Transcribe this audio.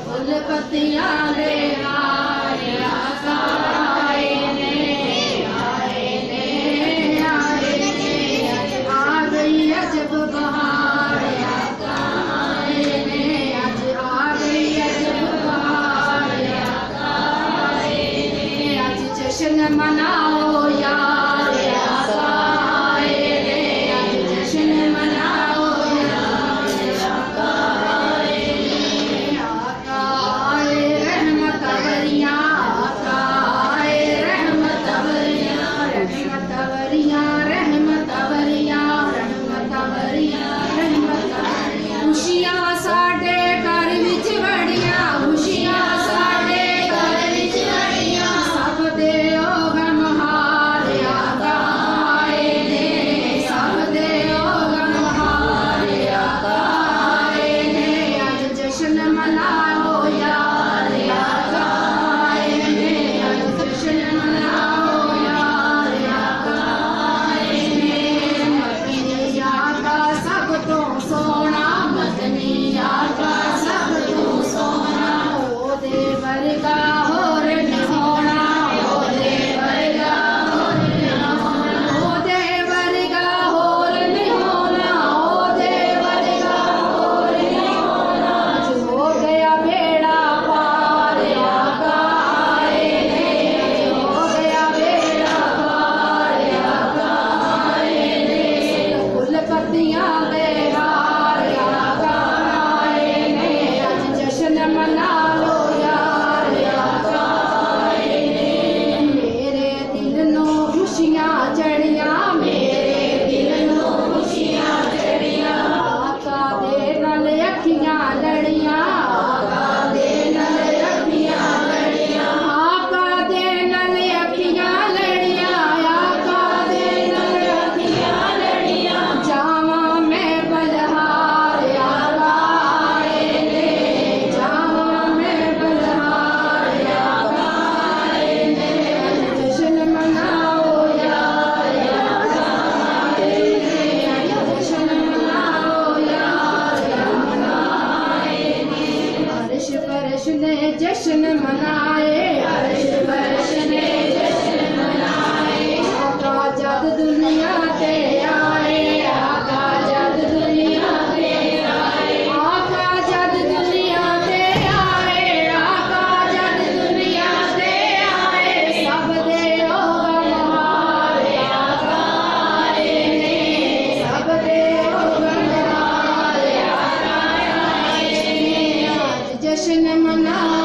full पत्तियां दे हार आका आए ने आए ने आए ने आ गई अजब बहार आका आए ने आज आ गई अजब बहार आका आए ने आज जश्न मनाओ यार आका आए ने आज जश्न मनाओ यार आका आए ने आका आए रहमत वरियां आका आए रहमत वरियां रहमत वरियां रहमत वरियां रहमत वरियां रहमत वरियां खुशियां साडे घर विच वड़ियां खुशियां साडे घर विच वड़ियां सब दे ओ गमहार आका आए ने सब दे ओ गमहार आका आए ने आज जश्न मनाओ यार आका आए ने आज जश्न मनाओ यार आका आए ने मदनी आका सब तो सोना मदनी आका सब तो सोना ओदे वर्गा होर नहीं होना ओदे वर्गा होर नहीं होना ओदे वर्गा होर नहीं होना ओदे वर्गा होर नहीं होना हो गया बेड़ा पार आका आए ने हो गया बेड़ा पार आका आए ने फुल पत्तियां दे हार आका आए ने आज जश्न मना लो यार आका आए ने मेरे दिल नो खुशियां चढ़ियां मेरे दिल नो खुशियां चढ़ियां आका दे नाल अखियां लड़ियां आका दे नाल अखियां लड़ियां आका दे नाल अखियां लड़ियां आका दे नाल अखियां लड़ियां जावा मैं बलहार आका आए ने जावा मैं बलहार आका आए ने जश्न मनाओ यार आका आए ने जश्न मनाओ यार आका आए ने अर्श फर्श ने जश्न मनाए अर्श फर्श ने जश्न मनाए आका जद दुनिया ते आए आका जद दुनिया ते आए आका जद दुनिया ते आए आका जद दुनिया ते आए सब दे ओ गमहार आका आए ने सब दे ओ गमहार आका आए ने आज जश्न मना